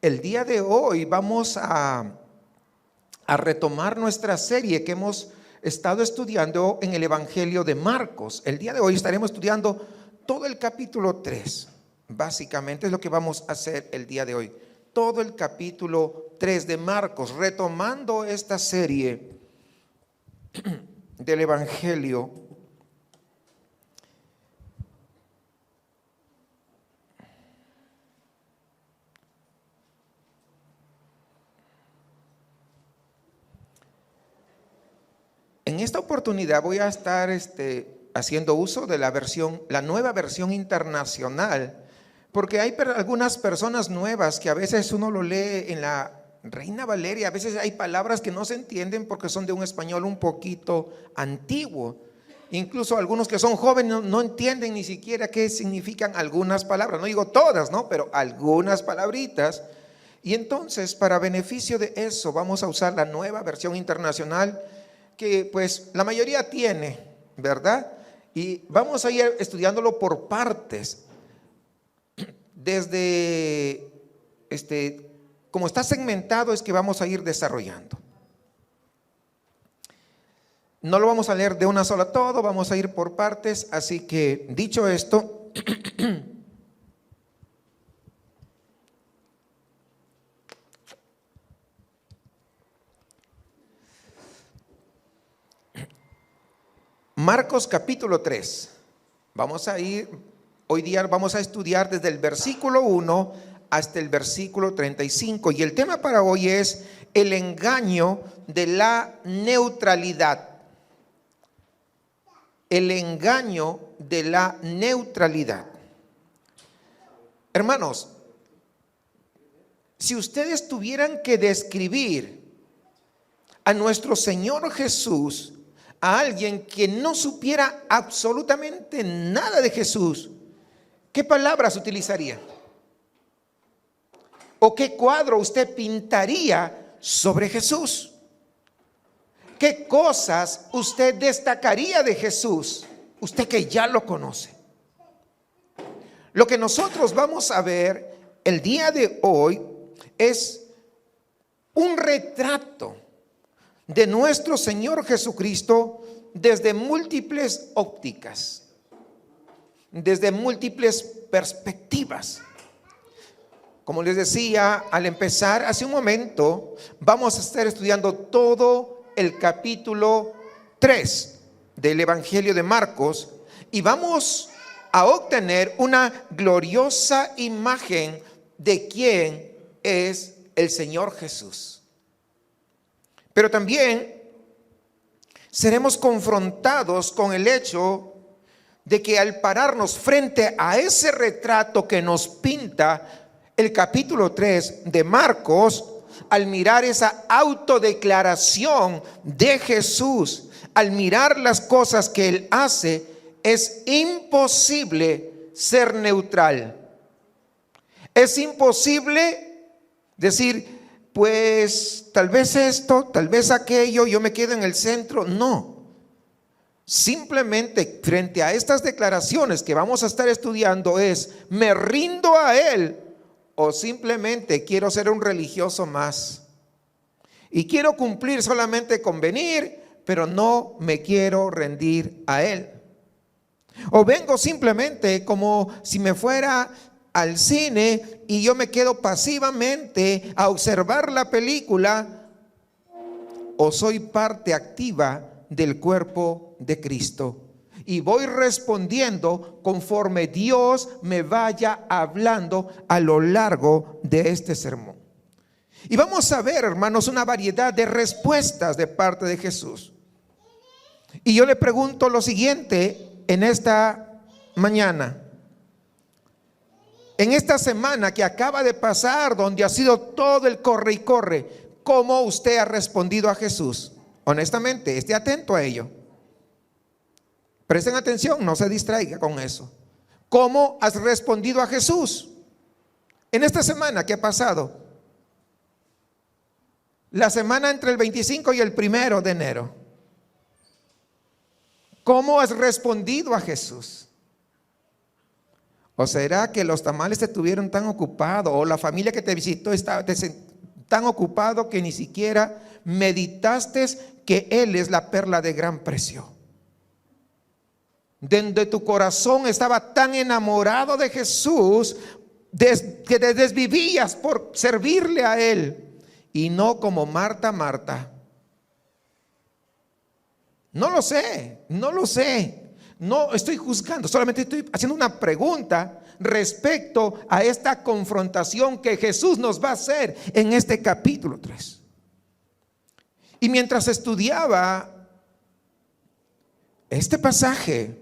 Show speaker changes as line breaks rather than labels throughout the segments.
el día de hoy vamos a retomar nuestra serie que hemos estado estudiando en el Evangelio de Marcos. El día de hoy estaremos estudiando todo el capítulo 3. Básicamente es lo que vamos a hacer el día de hoy. Todo el capítulo 3 de Marcos, retomando esta serie del Evangelio. En esta oportunidad voy a estar haciendo uso de la nueva versión internacional, porque hay algunas personas nuevas que a veces uno lo lee en la Reina Valeria, a veces hay palabras que no se entienden porque son de un español un poquito antiguo. Incluso algunos que son jóvenes no entienden ni siquiera qué significan algunas palabras, no digo todas, ¿no? Pero algunas palabritas. Y entonces, para beneficio de eso, vamos a usar la nueva versión internacional que pues la mayoría tiene, ¿verdad? Y vamos a ir estudiándolo por partes. Desde, como está segmentado es que vamos a ir desarrollando. No lo vamos a leer de una sola todo, vamos a ir por partes. Así que, dicho esto, Marcos capítulo 3. Hoy día vamos a estudiar desde el versículo 1 hasta el versículo 35. Y el tema para hoy es el engaño de la neutralidad. El engaño de la neutralidad. Hermanos, si ustedes tuvieran que describir a nuestro Señor Jesús, a alguien que no supiera absolutamente nada de Jesús, ¿qué palabras utilizaría? ¿O qué cuadro usted pintaría sobre Jesús? ¿Qué cosas usted destacaría de Jesús? Usted que ya lo conoce. Lo que nosotros vamos a ver el día de hoy es un retrato de nuestro Señor Jesucristo desde múltiples ópticas, desde múltiples perspectivas. Como les decía al empezar hace un momento, vamos a estar estudiando todo el capítulo 3 del Evangelio de Marcos y vamos a obtener una gloriosa imagen de quién es el Señor Jesús. Pero también seremos confrontados con el hecho de que al pararnos frente a ese retrato que nos pinta el capítulo 3 de Marcos, al mirar esa autodeclaración de Jesús, al mirar las cosas que Él hace, es imposible ser neutral. Es imposible decir, pues tal vez esto, tal vez aquello, yo me quedo en el centro. No, simplemente frente a estas declaraciones que vamos a estar estudiando es, ¿me rindo a Él o simplemente quiero ser un religioso más? Y quiero cumplir solamente con venir, pero no me quiero rendir a Él. O vengo simplemente como si me fuera al cine y yo me quedo pasivamente a observar la película, o soy parte activa del cuerpo de Cristo y voy respondiendo conforme Dios me vaya hablando a lo largo de este sermón. Y vamos a ver, hermanos, una variedad de respuestas de parte de Jesús. Y yo le pregunto lo siguiente en esta mañana. En esta semana que acaba de pasar, donde ha sido todo el corre y corre, ¿cómo usted ha respondido a Jesús? Honestamente, esté atento a ello. Presten atención, no se distraiga con eso. ¿Cómo has respondido a Jesús? En esta semana que ha pasado, la semana entre el 25 y el 1 de enero. ¿Cómo has respondido a Jesús? ¿O será que los tamales te tuvieron tan ocupado, o la familia que te visitó estaba tan ocupado que ni siquiera meditaste que Él es la perla de gran precio? Donde tu corazón estaba tan enamorado de Jesús que te desvivías por servirle a Él, y no como Marta. No lo sé, no estoy juzgando, solamente estoy haciendo una pregunta respecto a esta confrontación que Jesús nos va a hacer en este capítulo 3. Y mientras estudiaba este pasaje,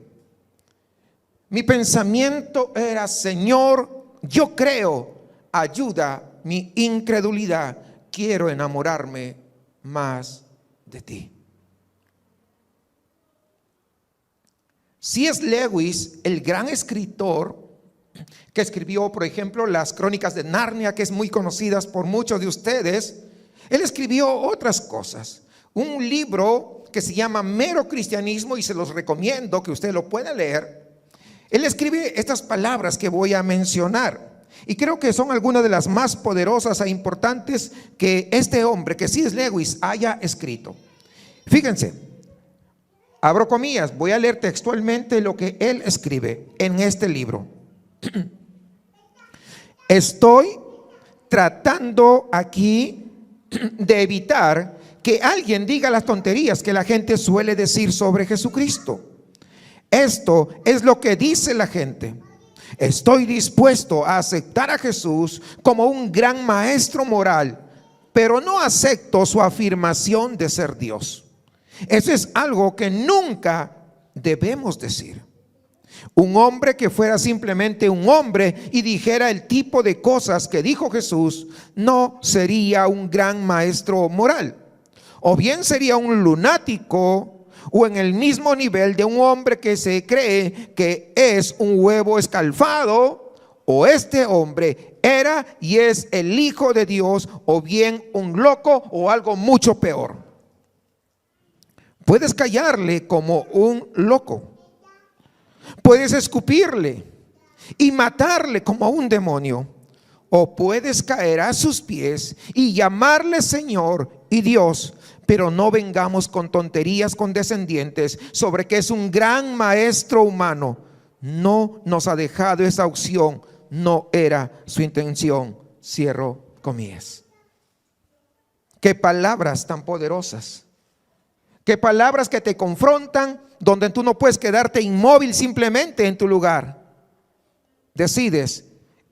mi pensamiento era: Señor, yo creo, ayuda mi incredulidad, quiero enamorarme más de ti. C.S. Lewis, el gran escritor que escribió, por ejemplo, las Crónicas de Narnia, que es muy conocidas por muchos de ustedes, él escribió otras cosas. Un libro que se llama Mero Cristianismo, y se los recomiendo que usted lo pueda leer. Él escribe estas palabras que voy a mencionar, y creo que son algunas de las más poderosas e importantes que este hombre, que C.S. Lewis, haya escrito. Fíjense, abro comillas, voy a leer textualmente lo que él escribe en este libro. Estoy tratando aquí de evitar que alguien diga las tonterías que la gente suele decir sobre Jesucristo. Esto es lo que dice la gente: estoy dispuesto a aceptar a Jesús como un gran maestro moral, pero no acepto su afirmación de ser Dios. Eso es algo que nunca debemos decir. Un hombre que fuera simplemente un hombre y dijera el tipo de cosas que dijo Jesús, no sería un gran maestro moral. O bien sería un lunático, o en el mismo nivel de un hombre que se cree que es un huevo escalfado. O este hombre era y es el Hijo de Dios, o bien un loco, o algo mucho peor. Puedes callarle como un loco, puedes escupirle y matarle como a un demonio, o puedes caer a sus pies y llamarle Señor y Dios. Pero no vengamos con tonterías condescendientes sobre que es un gran maestro humano. No nos ha dejado esa opción, no era su intención. Cierro comillas. Qué palabras tan poderosas. Qué palabras que te confrontan, donde tú no puedes quedarte inmóvil simplemente en tu lugar. Decides,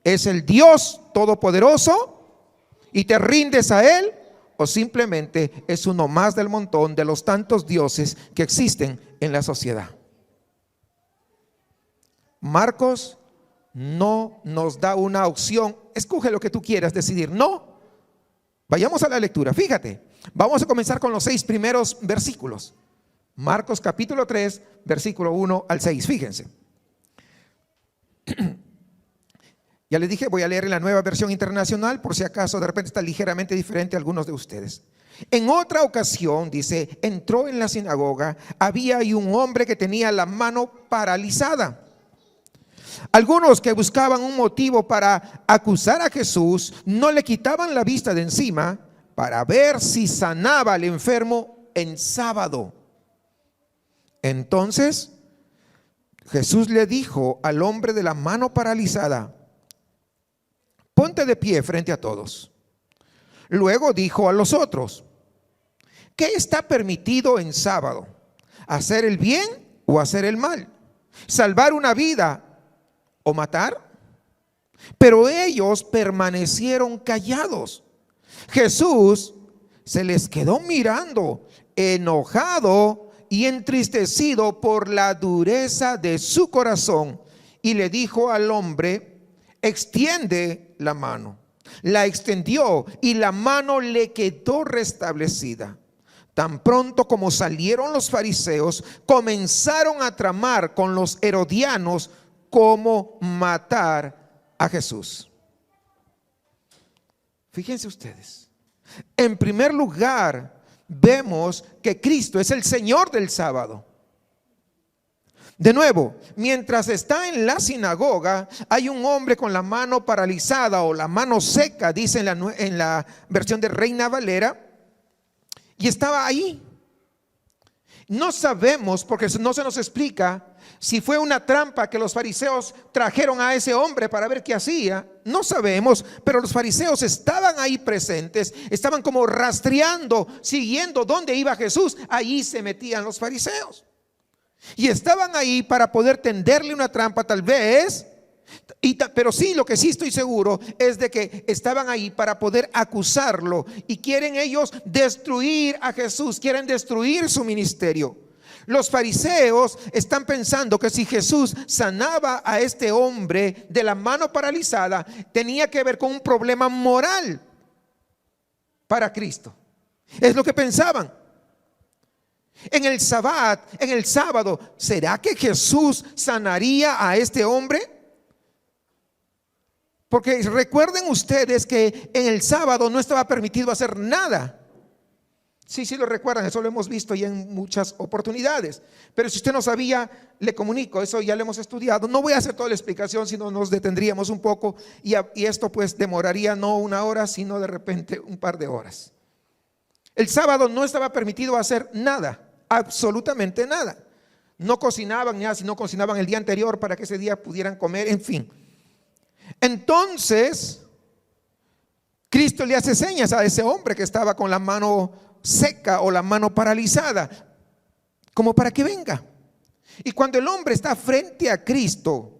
¿es el Dios todopoderoso y te rindes a Él? ¿O simplemente es uno más del montón de los tantos dioses que existen en la sociedad? Marcos no nos da una opción. Escoge lo que tú quieras decidir. No. Vayamos a la lectura. Fíjate, vamos a comenzar con los 6 primeros versículos. Marcos capítulo 3, versículo 1 al 6. Fíjense. Ya les dije, voy a leer en la Nueva Versión Internacional, por si acaso de repente está ligeramente diferente a algunos de ustedes. En otra ocasión, dice, entró en la sinagoga, había ahí un hombre que tenía la mano paralizada. Algunos que buscaban un motivo para acusar a Jesús no le quitaban la vista de encima para ver si sanaba al enfermo en sábado. Entonces Jesús le dijo al hombre de la mano paralizada: ponte de pie frente a todos. Luego dijo a los otros: ¿qué está permitido en sábado? ¿Hacer el bien o hacer el mal? ¿Salvar una vida o matar? Pero ellos permanecieron callados. Jesús se les quedó mirando, enojado y entristecido por la dureza de su corazón, y le dijo al hombre: extiende la mano. La extendió y la mano le quedó restablecida. Tan pronto como salieron los fariseos, comenzaron a tramar con los herodianos cómo matar a Jesús. Fíjense ustedes, en primer lugar vemos que Cristo es el Señor del sábado. De nuevo, mientras está en la sinagoga, hay un hombre con la mano paralizada o la mano seca, dice en la versión de Reina Valera, y estaba ahí. No sabemos, porque no se nos explica si fue una trampa que los fariseos trajeron a ese hombre para ver qué hacía. No sabemos, pero los fariseos estaban ahí presentes, estaban como rastreando, siguiendo dónde iba Jesús. Ahí se metían los fariseos. Y estaban ahí para poder tenderle una trampa tal vez, pero sí, lo que sí estoy seguro es de que estaban ahí para poder acusarlo. Y quieren ellos destruir a Jesús, quieren destruir su ministerio. Los fariseos están pensando que si Jesús sanaba a este hombre de la mano paralizada, tenía que ver con un problema moral para Cristo. Es lo que pensaban. En el sábado, ¿será que Jesús sanaría a este hombre? Porque recuerden ustedes que en el sábado no estaba permitido hacer nada. Sí, lo recuerdan, eso lo hemos visto ya en muchas oportunidades. Pero si usted no sabía, le comunico, eso ya lo hemos estudiado. No voy a hacer toda la explicación, sino nos detendríamos un poco y esto pues demoraría no una hora, sino de repente un par de horas. El sábado no estaba permitido hacer nada. Absolutamente nada. No cocinaban nada, sino cocinaban el día anterior para que ese día pudieran comer, en fin. Entonces, Cristo le hace señas a ese hombre que estaba con la mano seca o la mano paralizada, como para que venga. Y cuando el hombre está frente a Cristo,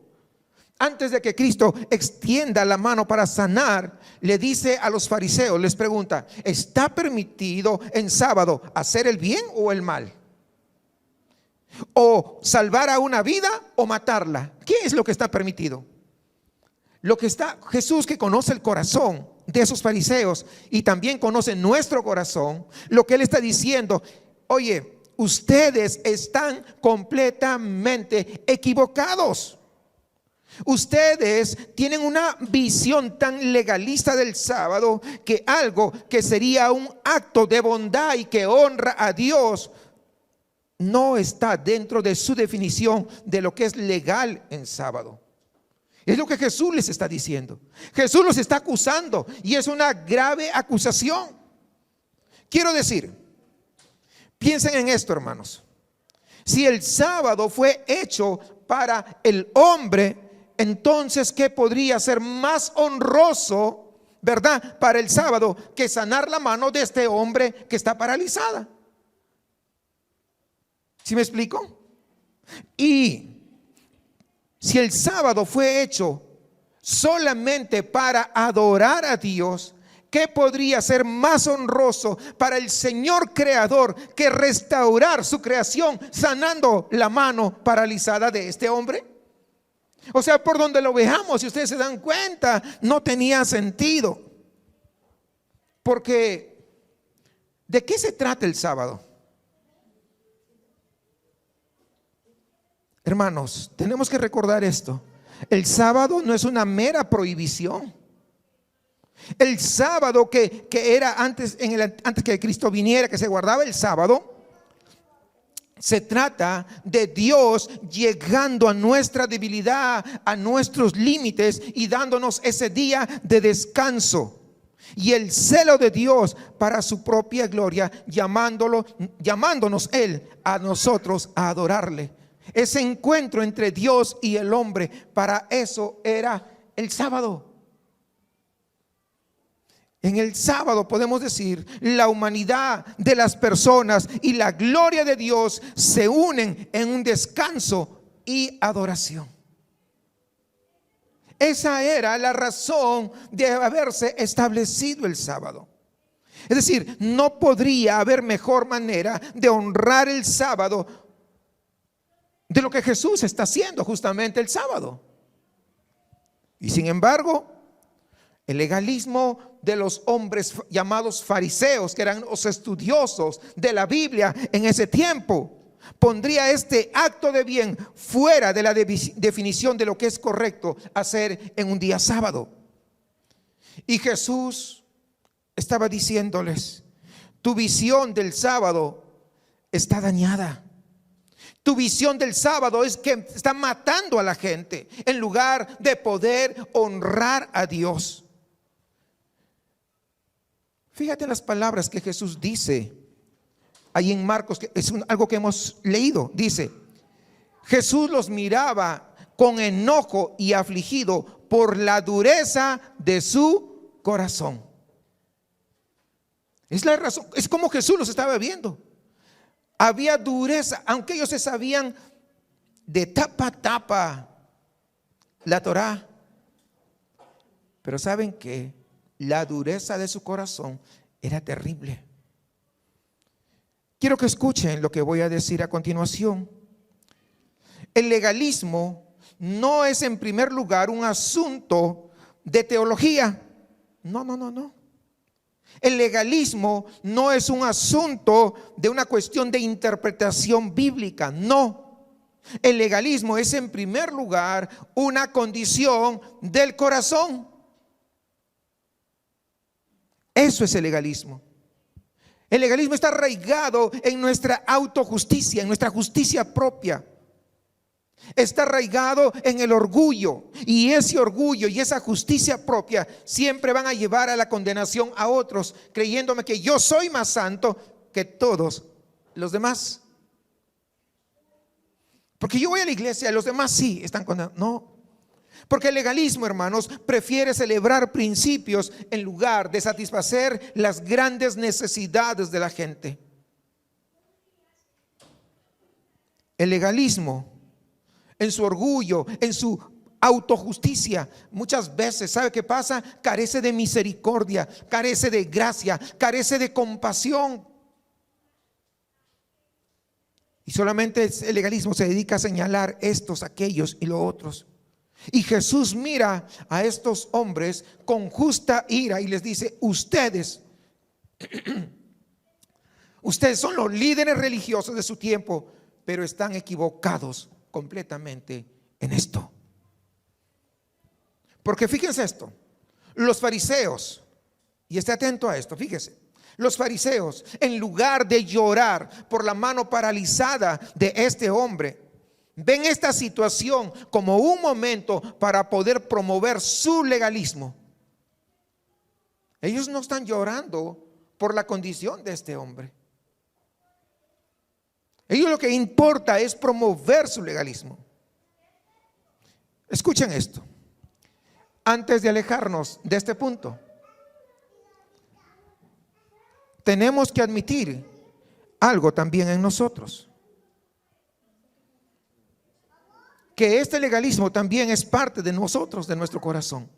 antes de que Cristo extienda la mano para sanar, le dice a los fariseos, les pregunta: ¿está permitido en sábado hacer el bien o el mal? ¿O salvar a una vida o matarla? ¿Qué es lo que está permitido? Jesús, que conoce el corazón de esos fariseos y también conoce nuestro corazón, lo que Él está diciendo: oye, ustedes están completamente equivocados. Ustedes tienen una visión tan legalista del sábado, que algo que sería un acto de bondad y que honra a Dios no está dentro de su definición de lo que es legal en sábado. Es lo que Jesús les está diciendo. Jesús los está acusando y es una grave acusación. Quiero decir, piensen en esto, hermanos. Si el sábado fue hecho para el hombre, entonces ¿qué podría ser más honroso, verdad, para el sábado que sanar la mano de este hombre que está paralizada? ¿Sí me explico? Y si el sábado fue hecho solamente para adorar a Dios, ¿qué podría ser más honroso para el Señor creador que restaurar su creación sanando la mano paralizada de este hombre? O sea, por donde lo veamos, si ustedes se dan cuenta, no tenía sentido. Porque ¿de qué se trata el sábado? Hermanos, tenemos que recordar esto. El sábado no es una mera prohibición. El sábado que era antes que Cristo viniera, que se guardaba el sábado, se trata de Dios llegando a nuestra debilidad, a nuestros límites y dándonos ese día de descanso. Y el celo de Dios para su propia gloria, llamándonos Él a nosotros a adorarle. Ese encuentro entre Dios y el hombre, para eso era el sábado. En el sábado podemos decir, la humanidad de las personas y la gloria de Dios se unen en un descanso y adoración. Esa era la razón de haberse establecido el sábado. Es decir, no podría haber mejor manera de honrar el sábado de lo que Jesús está haciendo justamente el sábado. Y sin embargo, el legalismo de los hombres llamados fariseos, que eran los estudiosos de la Biblia en ese tiempo, pondría este acto de bien fuera de la definición de lo que es correcto hacer en un día sábado. Y Jesús estaba diciéndoles: tu visión del sábado está dañada. Tu visión del sábado es que está matando a la gente en lugar de poder honrar a Dios. Fíjate en las palabras que Jesús dice ahí en Marcos, que es algo que hemos leído. Dice: Jesús los miraba con enojo y afligido por la dureza de su corazón. Es la razón, es como Jesús los estaba viendo. Había dureza, aunque ellos se sabían de tapa a tapa la Torá. Pero saben que la dureza de su corazón era terrible. Quiero que escuchen lo que voy a decir a continuación. El legalismo no es en primer lugar un asunto de teología. No. El legalismo no es un asunto de una cuestión de interpretación bíblica, no. El legalismo es en primer lugar una condición del corazón. Eso es el legalismo. El legalismo está arraigado en nuestra autojusticia, en nuestra justicia propia. Está arraigado en el orgullo, y ese orgullo y esa justicia propia siempre van a llevar a la condenación a otros, creyéndome que yo soy más santo que todos los demás. Porque yo voy a la iglesia, los demás sí están condenados. No, porque el legalismo, hermanos, prefiere celebrar principios en lugar de satisfacer las grandes necesidades de la gente. El legalismo, en su orgullo, en su autojusticia, muchas veces, ¿sabe qué pasa? Carece de misericordia, carece de gracia, carece de compasión. Y solamente el legalismo se dedica a señalar estos, aquellos y los otros. Y Jesús mira a estos hombres con justa ira y les dice: ustedes son los líderes religiosos de su tiempo, pero están equivocados completamente en esto. Porque fíjense esto, los fariseos, y esté atento a esto, fíjese, los fariseos, en lugar de llorar por la mano paralizada de este hombre, ven esta situación como un momento para poder promover su legalismo. Ellos no están llorando por la condición de este hombre. Ellos lo que importa es promover su legalismo. Escuchen esto. Antes de alejarnos de este punto, tenemos que admitir algo también en nosotros. Que este legalismo también es parte de nosotros, de nuestro corazón.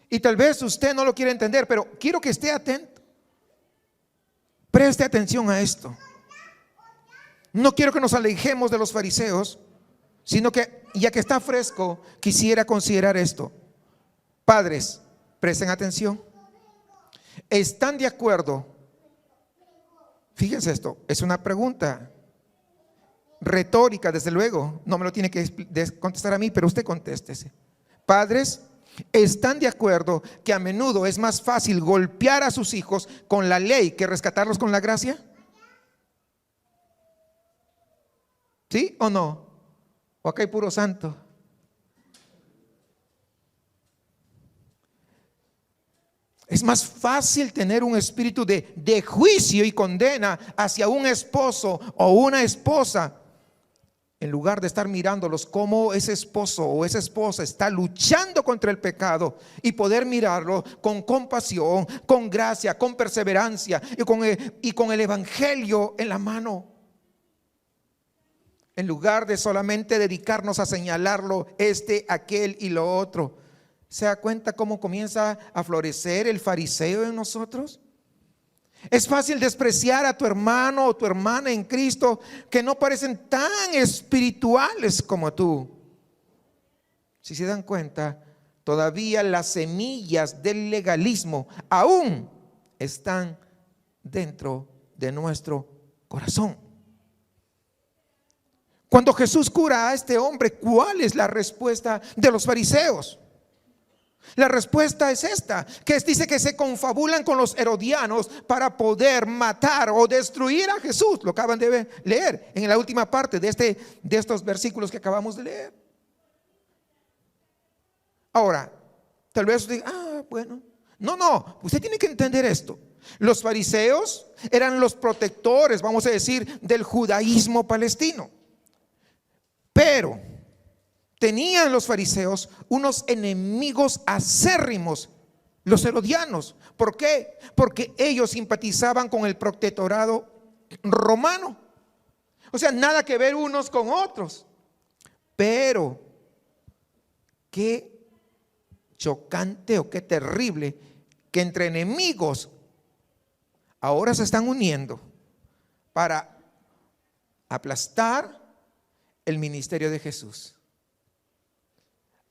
Y tal vez usted no lo quiere entender, pero quiero que esté atento. Preste atención a esto. No quiero que nos alejemos de los fariseos, sino que, ya que está fresco, quisiera considerar esto. Padres, presten atención. ¿Están de acuerdo? Fíjense esto, es una pregunta retórica, desde luego. No me lo tiene que contestar a mí, pero usted contéstese. Padres, ¿están de acuerdo que a menudo es más fácil golpear a sus hijos con la ley que rescatarlos con la gracia? ¿Sí o no? ¿O acá hay puro santo? Es más fácil tener un espíritu de juicio y condena hacia un esposo o una esposa, en lugar de estar mirándolos como ese esposo o esa esposa está luchando contra el pecado, y poder mirarlo con compasión, con gracia, con perseverancia y con el evangelio en la mano. En lugar de solamente dedicarnos a señalarlo, aquel y lo otro. ¿Se da cuenta cómo comienza a florecer el fariseo en nosotros? Es fácil despreciar a tu hermano o tu hermana en Cristo que no parecen tan espirituales como tú. Si se dan cuenta, todavía las semillas del legalismo aún están dentro de nuestro corazón. Cuando Jesús cura a este hombre, ¿cuál es la respuesta de los fariseos? La respuesta es esta, que dice que se confabulan con los herodianos para poder matar o destruir a Jesús. Lo acaban de leer en la última parte de estos versículos que acabamos de leer. Ahora, tal vez usted diga, bueno, no, usted tiene que entender esto. Los fariseos eran los protectores, vamos a decir, del judaísmo palestino. Pero tenían los fariseos unos enemigos acérrimos, los herodianos. ¿Por qué? Porque ellos simpatizaban con el protectorado romano. O sea, nada que ver unos con otros. Pero qué chocante o qué terrible que entre enemigos ahora se están uniendo para aplastar el ministerio de Jesús.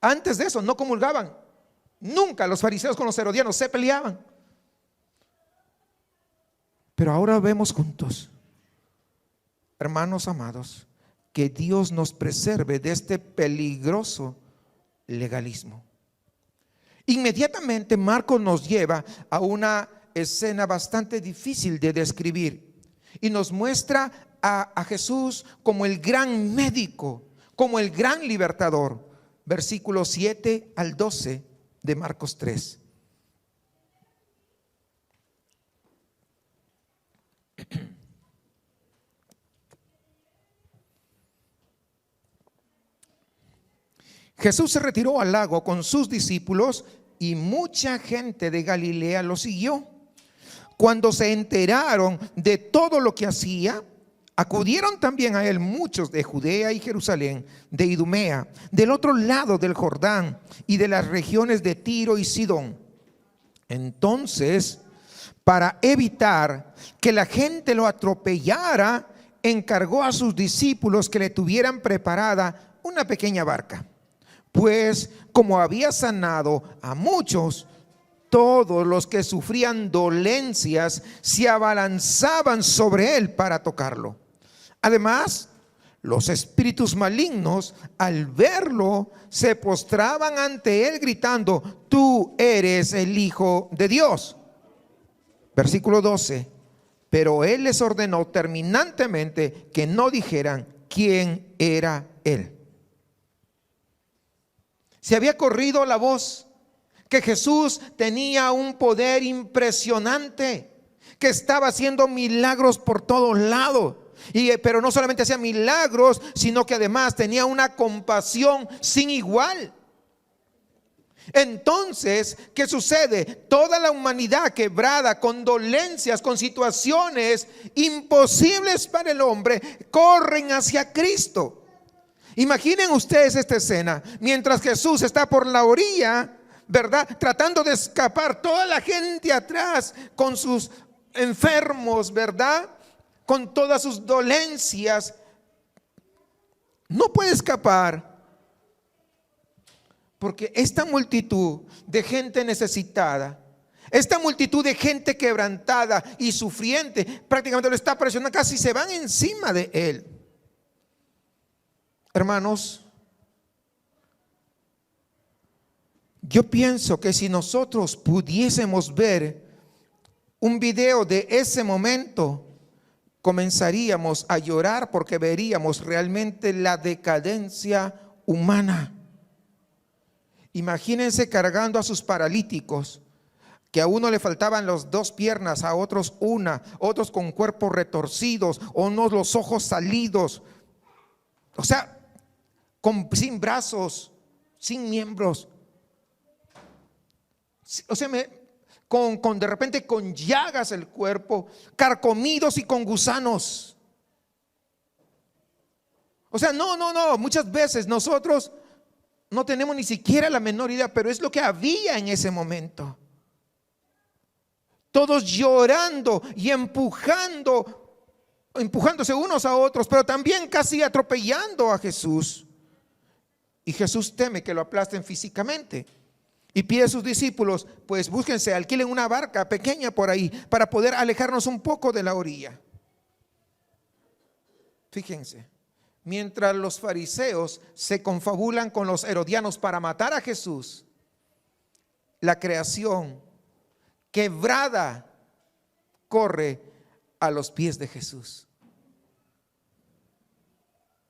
Antes de eso no comulgaban. Nunca los fariseos con los herodianos se peleaban. Pero ahora vemos juntos, hermanos amados, que Dios nos preserve de este peligroso legalismo. Inmediatamente Marcos nos lleva a una escena bastante difícil de describir y nos muestra a Jesús como el gran médico, como el gran libertador. Versículos 7 al 12 de Marcos 3. Jesús se retiró al lago con sus discípulos y mucha gente de Galilea lo siguió. Cuando se enteraron de todo lo que hacía, acudieron también a él muchos de Judea y Jerusalén, de Idumea, del otro lado del Jordán y de las regiones de Tiro y Sidón. Entonces, para evitar que la gente lo atropellara, encargó a sus discípulos que le tuvieran preparada una pequeña barca. Pues como había sanado a muchos, todos los que sufrían dolencias se abalanzaban sobre él para tocarlo. Además, los espíritus malignos, al verlo, se postraban ante él gritando: tú eres el Hijo de Dios. Versículo 12. Pero él les ordenó terminantemente que no dijeran quién era él. Se había corrido la voz que Jesús tenía un poder impresionante, que estaba haciendo milagros por todos lados. Pero no solamente hacía milagros, sino que además tenía una compasión sin igual. Entonces, ¿qué sucede? Toda la humanidad quebrada, con dolencias, con situaciones imposibles para el hombre, corren hacia Cristo. Imaginen ustedes esta escena, mientras Jesús está por la orilla, ¿verdad?, tratando de escapar, toda la gente atrás con sus enfermos, ¿verdad?, con todas sus dolencias. No puede escapar porque esta multitud de gente necesitada, esta multitud de gente quebrantada y sufriente, prácticamente lo está presionando, casi se van encima de él. Hermanos, yo pienso que si nosotros pudiésemos ver un video de ese momento, comenzaríamos a llorar porque veríamos realmente la decadencia humana. Imagínense cargando a sus paralíticos, que a uno le faltaban las dos piernas, a otros una, otros con cuerpos retorcidos, unos los ojos salidos, o sea, sin brazos, sin miembros, o sea, de repente con llagas el cuerpo, carcomidos y con gusanos. O sea, no, muchas veces nosotros no tenemos ni siquiera la menor idea, pero es lo que había en ese momento. Todos llorando y empujándose unos a otros, pero también casi atropellando a Jesús. Y Jesús teme que lo aplasten físicamente y pide a sus discípulos: pues búsquense, alquilen una barca pequeña por ahí para poder alejarnos un poco de la orilla. Fíjense, mientras los fariseos se confabulan con los herodianos para matar a Jesús, la creación quebrada corre a los pies de Jesús.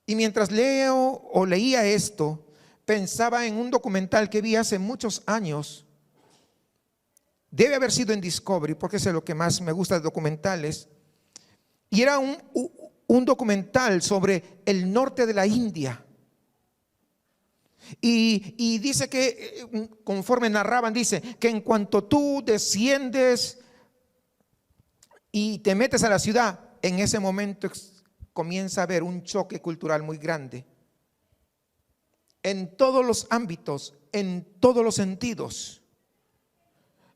Y mientras leía esto, pensaba en un documental que vi hace muchos años. Debe haber sido en Discovery, porque es lo que más me gusta de documentales. Y era un documental sobre el norte de la India. Y dice que, conforme narraban, dice que en cuanto tú desciendes y te metes a la ciudad, en ese momento comienza a haber un choque cultural muy grande. En todos los ámbitos, en todos los sentidos.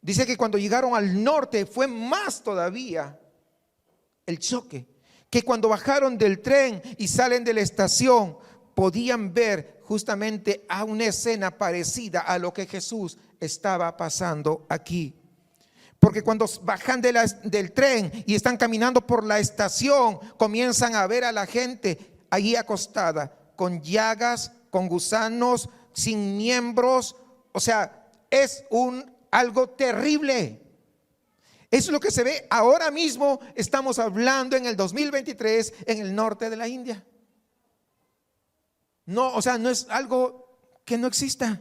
Dice que cuando llegaron al norte fue más todavía el choque, que cuando bajaron del tren y salen de la estación podían ver justamente a una escena parecida a lo que Jesús estaba pasando aquí. Porque cuando bajan del tren y están caminando por la estación, comienzan a ver a la gente allí acostada, con llagas, con gusanos, sin miembros. O sea, es algo terrible. Eso es lo que se ve ahora mismo. Estamos hablando en el 2023 en el norte de la India. No, o sea, no es algo que no exista.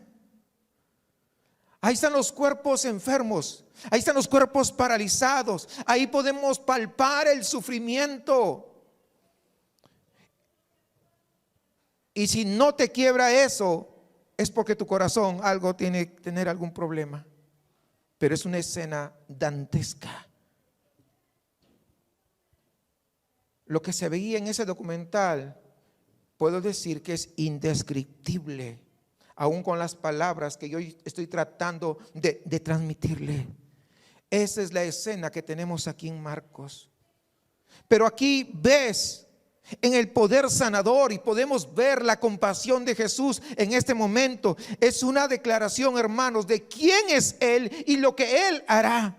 Ahí están los cuerpos enfermos, ahí están los cuerpos paralizados, ahí podemos palpar el sufrimiento. Y si no te quiebra eso, es porque tu corazón algo tiene que tener algún problema. Pero es una escena dantesca. Lo que se veía en ese documental, puedo decir que es indescriptible, aún con las palabras que yo estoy tratando de transmitirle. Esa es la escena que tenemos aquí en Marcos. Pero aquí ves en el poder sanador y podemos ver la compasión de Jesús en este momento. Es una declaración, hermanos, de quién es Él y lo que Él hará.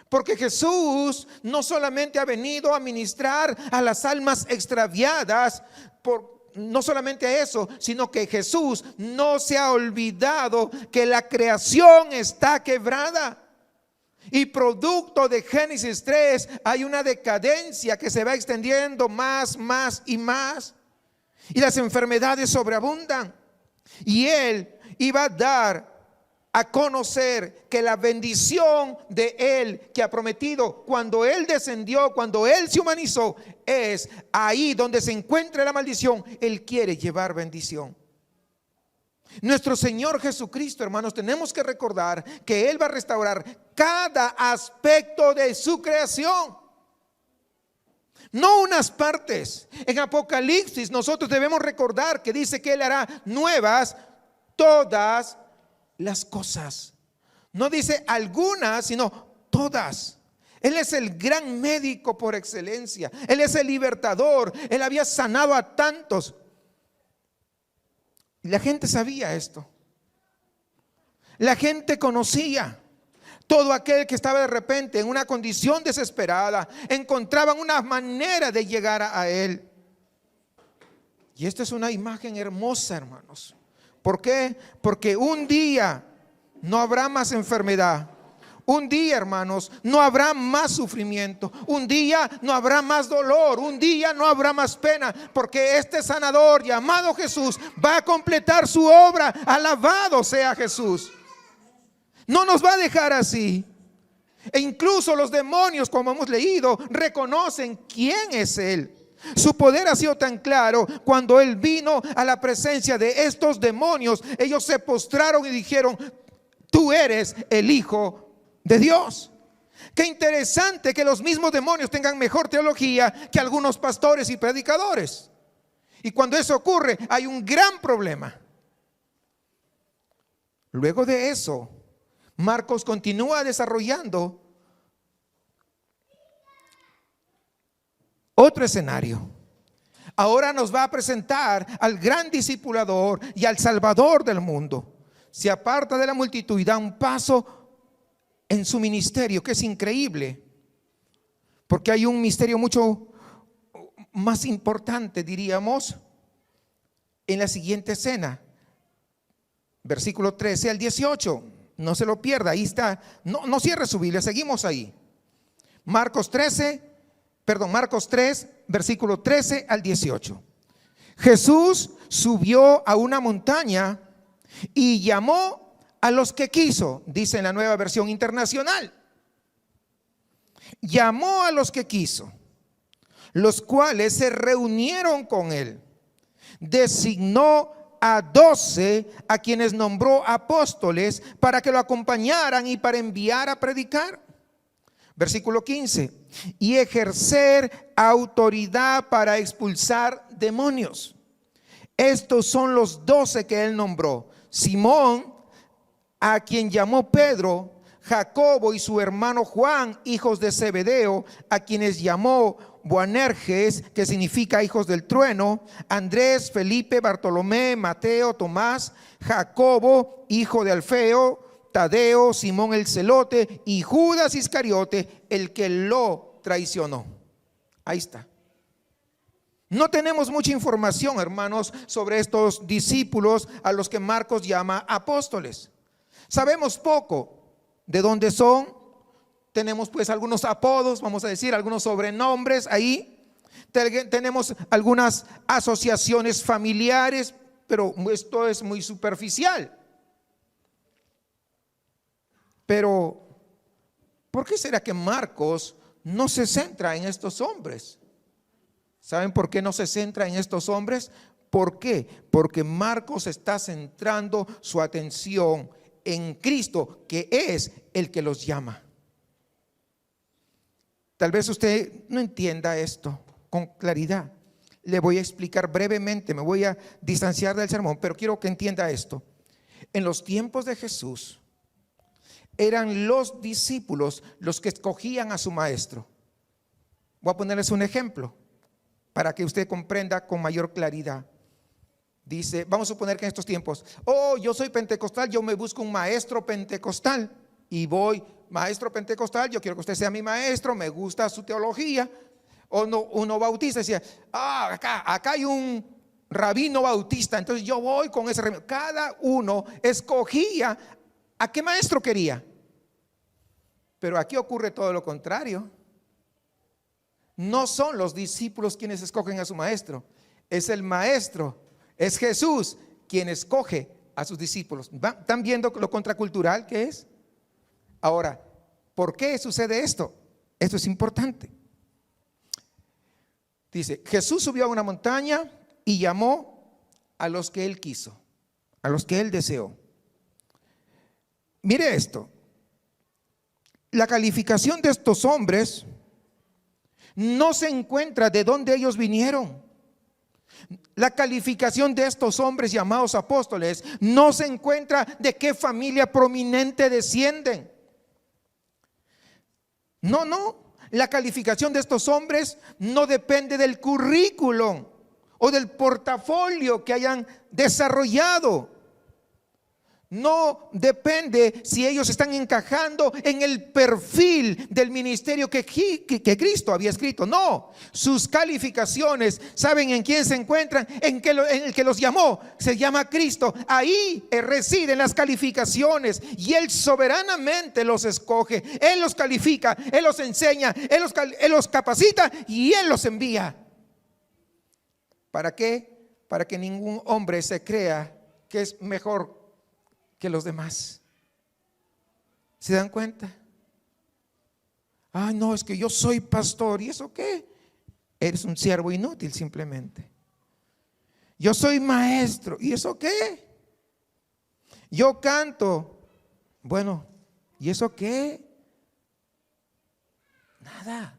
Porque Jesús no solamente ha venido a ministrar a las almas extraviadas, no solamente eso, sino que Jesús no se ha olvidado que la creación está quebrada. Y producto de Génesis 3 hay una decadencia que se va extendiendo más y más. Y las enfermedades sobreabundan. Y Él iba a dar a conocer que la bendición de Él que ha prometido cuando Él descendió, cuando Él se humanizó, es ahí donde se encuentra la maldición. Él quiere llevar bendición. Nuestro Señor Jesucristo, hermanos, tenemos que recordar que Él va a restaurar cada aspecto de su creación, no unas partes. En Apocalipsis nosotros debemos recordar que dice que Él hará nuevas todas las cosas. No dice algunas, sino todas. Él es el gran médico por excelencia. Él es el libertador. Él había sanado a tantos. Y la gente sabía esto. La gente conocía. Todo aquel que estaba de repente en una condición desesperada, encontraban una manera de llegar a Él. Y esta es una imagen hermosa, hermanos. ¿Por qué? Porque un día no habrá más enfermedad. Un día, hermanos, no habrá más sufrimiento. Un día no habrá más dolor. Un día no habrá más pena. Porque este sanador llamado Jesús va a completar su obra. Alabado sea Jesús. No nos va a dejar así. E incluso los demonios, como hemos leído, reconocen quién es Él. Su poder ha sido tan claro. Cuando Él vino a la presencia de estos demonios, ellos se postraron y dijeron: tú eres el Hijo de Dios. Qué interesante que los mismos demonios tengan mejor teología que algunos pastores y predicadores. Y cuando eso ocurre, hay un gran problema. Luego de eso, Marcos continúa desarrollando otro escenario. Ahora nos va a presentar al gran discipulador y al salvador del mundo. Se aparta de la multitud y da un paso en su ministerio, que es increíble, porque hay un misterio mucho más importante, diríamos, en la siguiente escena, versículo 13 al 18. No se lo pierda, ahí está. No cierre su Biblia, seguimos ahí. Marcos 3, versículo 13 al 18. Jesús subió a una montaña y llamó a los que quiso, dice en la Nueva Versión Internacional. Llamó a los que quiso, los cuales se reunieron con él. Designó a 12 a quienes nombró apóstoles para que lo acompañaran y para enviar a predicar. Versículo 15. Y ejercer autoridad para expulsar demonios. Estos son los 12 que él nombró: Simón, a quien llamó Pedro; Jacobo y su hermano Juan, hijos de Zebedeo, a quienes llamó Boanerges, que significa hijos del trueno; Andrés, Felipe, Bartolomé, Mateo, Tomás, Jacobo, hijo de Alfeo, Tadeo, Simón el celote y Judas Iscariote, el que lo traicionó. Ahí está. No tenemos mucha información, hermanos, sobre estos discípulos a los que Marcos llama apóstoles. Sabemos poco de dónde son. Tenemos pues algunos apodos, vamos a decir, algunos sobrenombres ahí. Tenemos algunas asociaciones familiares, pero esto es muy superficial. Pero, ¿por qué será que Marcos no se centra en estos hombres? ¿Saben por qué no se centra en estos hombres? ¿Por qué? Porque Marcos está centrando su atención en Cristo, que es el que los llama. Tal vez usted no entienda esto con claridad. Le voy a explicar brevemente, me voy a distanciar del sermón, pero quiero que entienda esto. En los tiempos de Jesús, eran los discípulos los que escogían a su maestro. Voy a ponerles un ejemplo para que usted comprenda con mayor claridad. Dice, vamos a suponer que en estos tiempos, yo soy pentecostal, yo me busco un maestro pentecostal y voy, maestro pentecostal, yo quiero que usted sea mi maestro, me gusta su teología. O no, uno bautista decía, acá hay un rabino bautista, entonces yo voy con ese rabino. Cada uno escogía a qué maestro quería. Pero aquí ocurre todo lo contrario. No son los discípulos quienes escogen a su maestro, es el maestro, es Jesús quien escoge a sus discípulos. ¿Están viendo lo contracultural que es? Ahora, ¿por qué sucede esto? Esto es importante. Dice, Jesús subió a una montaña y llamó a los que él quiso, a los que él deseó. Mire esto. La calificación de estos hombres no se encuentra de dónde ellos vinieron. La calificación de estos hombres llamados apóstoles no se encuentra de qué familia prominente descienden. No. La calificación de estos hombres no depende del currículum o del portafolio que hayan desarrollado. No depende si ellos están encajando en el perfil del ministerio que Cristo había escrito. No, sus calificaciones, ¿saben en quién se encuentran? En el que los llamó, se llama Cristo. Ahí residen las calificaciones y Él soberanamente los escoge. Él los califica, Él los enseña, Él los capacita y Él los envía. ¿Para qué? Para que ningún hombre se crea que es mejor que los demás. ¿Se dan cuenta? No, es que yo soy pastor. ¿Y eso qué? Eres un siervo inútil simplemente. Yo soy maestro. ¿Y eso qué? Yo canto. Bueno, ¿y eso qué? Nada.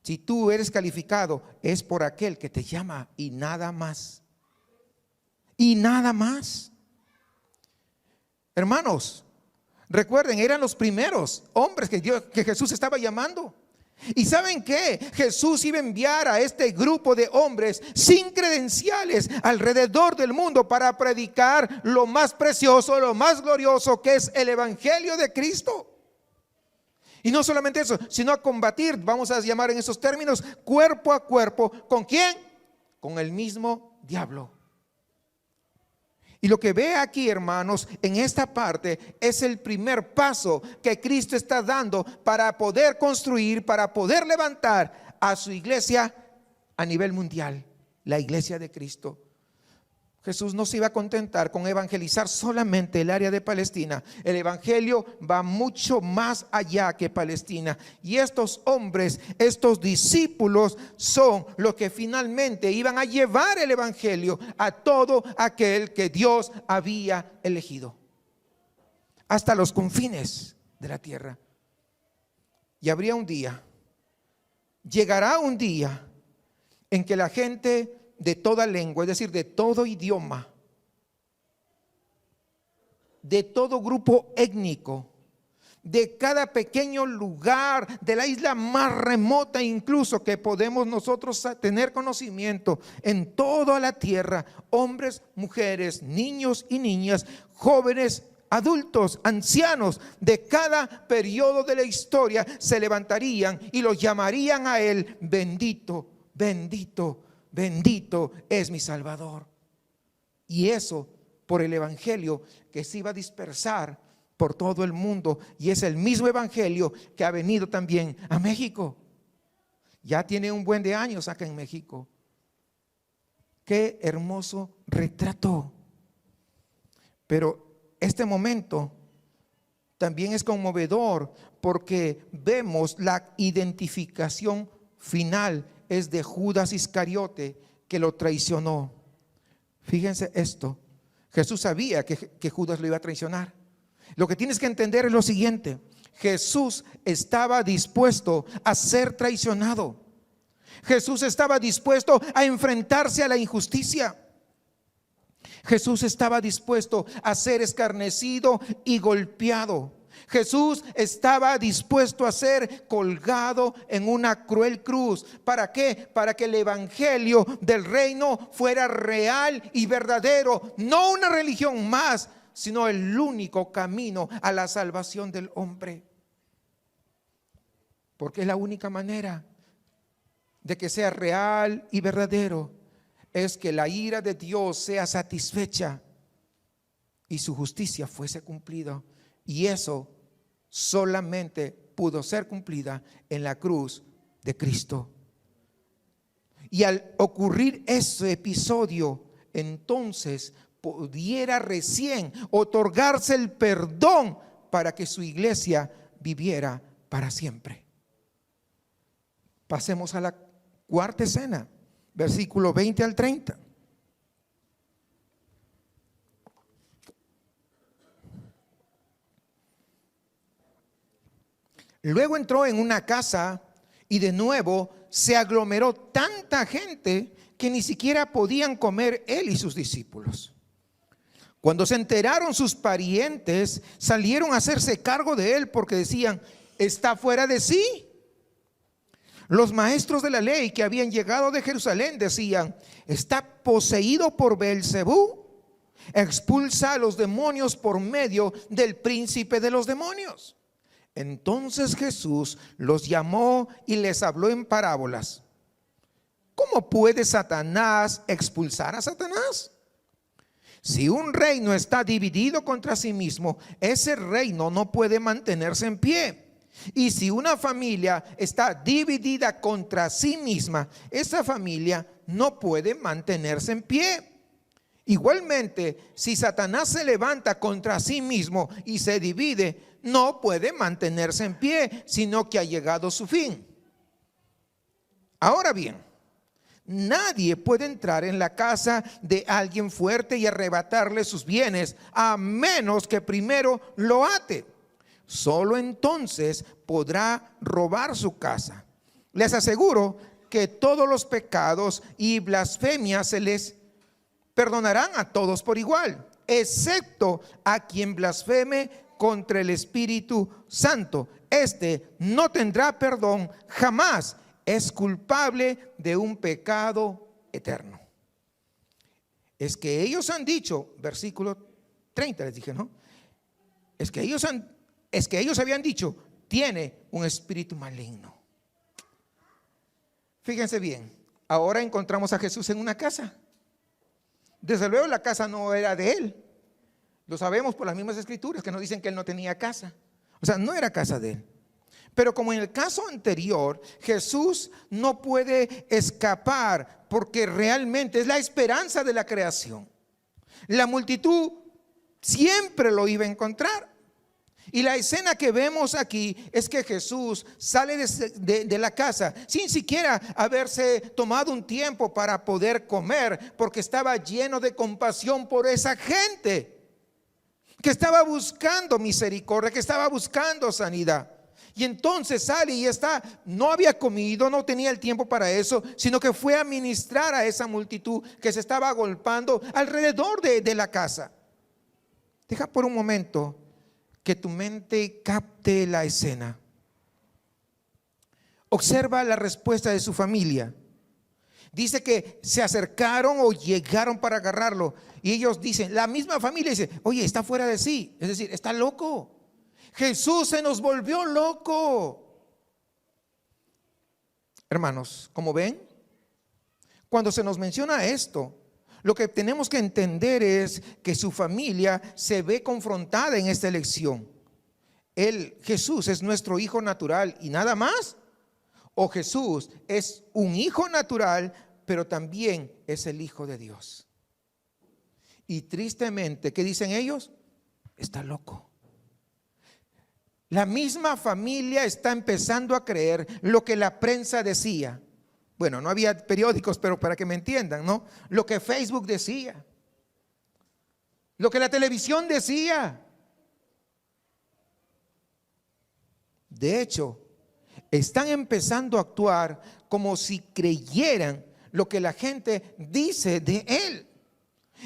Si tú eres calificado, es por aquel que te llama y nada más. Y nada más. Hermanos, recuerden, eran los primeros hombres que Jesús estaba llamando. ¿Y saben qué? Jesús iba a enviar a este grupo de hombres sin credenciales alrededor del mundo para predicar lo más precioso, lo más glorioso, que es el evangelio de Cristo. Y no solamente eso, sino a combatir, vamos a llamar en esos términos, cuerpo a cuerpo. ¿Con quién? Con el mismo diablo. Y lo que ve aquí, hermanos, en esta parte es el primer paso que Cristo está dando para poder construir, para poder levantar a su iglesia a nivel mundial, la iglesia de Cristo. Jesús no se iba a contentar con evangelizar solamente el área de Palestina. El evangelio va mucho más allá que Palestina. Y estos hombres, estos discípulos, son los que finalmente iban a llevar el evangelio a todo aquel que Dios había elegido, hasta los confines de la tierra. Y habría un día, llegará un día en que la gente de toda lengua, es decir, de todo idioma, de todo grupo étnico, de cada pequeño lugar, de la isla más remota incluso que podemos nosotros tener conocimiento, en toda la tierra, hombres, mujeres, niños y niñas, jóvenes, adultos, ancianos, de cada periodo de la historia se levantarían y los llamarían a él: bendito, bendito, bendito es mi Salvador. Y eso por el evangelio que se iba a dispersar por todo el mundo. Y es el mismo evangelio que ha venido también a México. Ya tiene un buen de años acá en México. Qué hermoso retrato. Pero este momento también es conmovedor, porque vemos la identificación final es de Judas Iscariote, que lo traicionó. Fíjense esto, Jesús sabía que Judas lo iba a traicionar. Lo que tienes que entender es lo siguiente: Jesús estaba dispuesto a ser traicionado. Jesús estaba dispuesto a enfrentarse a la injusticia. Jesús estaba dispuesto a ser escarnecido y golpeado. Jesús estaba dispuesto a ser colgado en una cruel cruz. ¿Para qué? Para que el evangelio del reino fuera real y verdadero, no una religión más, sino el único camino a la salvación del hombre. Porque es la única manera de que sea real y verdadero, es que la ira de Dios sea satisfecha y su justicia fuese cumplida. Y eso solamente pudo ser cumplida en la cruz de Cristo. Y al ocurrir ese episodio, entonces pudiera recién otorgarse el perdón para que su iglesia viviera para siempre. Pasemos a la cuarta escena, versículo 20 al 30. Luego entró en una casa y de nuevo se aglomeró tanta gente que ni siquiera podían comer él y sus discípulos. Cuando se enteraron sus parientes, salieron a hacerse cargo de él porque decían: está fuera de sí. Los maestros de la ley que habían llegado de Jerusalén decían: está poseído por Beelzebú, expulsa a los demonios por medio del príncipe de los demonios. Entonces Jesús los llamó y les habló en parábolas. ¿Cómo puede Satanás expulsar a Satanás? Si un reino está dividido contra sí mismo, ese reino no puede mantenerse en pie. Y si una familia está dividida contra sí misma, esa familia no puede mantenerse en pie. Igualmente, si Satanás se levanta contra sí mismo y se divide, no puede mantenerse en pie, sino que ha llegado su fin. Ahora bien, nadie puede entrar en la casa de alguien fuerte y arrebatarle sus bienes, a menos que primero lo ate. Solo entonces podrá robar su casa. Les aseguro que todos los pecados y blasfemias se les perdonarán a todos por igual, excepto a quien blasfeme contra el Espíritu Santo. Este no tendrá perdón jamás. Es culpable de un pecado eterno. Es que ellos han dicho, versículo 30 les dije, ¿no? Es que ellos habían dicho: tiene un espíritu maligno. Fíjense bien, ahora encontramos a Jesús en una casa. Desde luego la casa no era de él. Lo sabemos por las mismas escrituras que nos dicen que él no tenía casa. O sea, no era casa de él. Pero como en el caso anterior, Jesús no puede escapar porque realmente es la esperanza de la creación. La multitud siempre lo iba a encontrar. Y la escena que vemos aquí es que Jesús sale de la casa sin siquiera haberse tomado un tiempo para poder comer, porque estaba lleno de compasión por esa gente que estaba buscando misericordia, que estaba buscando sanidad. Y entonces sale y no había comido, no tenía el tiempo para eso, sino que fue a ministrar a esa multitud que se estaba agolpando alrededor de la casa. Deja por un momento que tu mente capte la escena. Observa la respuesta de su familia. Dice que se acercaron o llegaron para agarrarlo. Y ellos dicen, la misma familia dice, oye, está fuera de sí. Es decir, está loco. Jesús se nos volvió loco. Hermanos, como ven, cuando se nos menciona esto, lo que tenemos que entender es que su familia se ve confrontada en esta elección. Jesús es nuestro hijo natural y nada más. O Jesús es un hijo natural, pero también es el Hijo de Dios. Y tristemente, ¿qué dicen ellos? Está loco. La misma familia está empezando a creer lo que la prensa decía. Bueno, no había periódicos, pero para que me entiendan, ¿no? Lo que Facebook decía, lo que la televisión decía. De hecho, están empezando a actuar como si creyeran lo que la gente dice de él.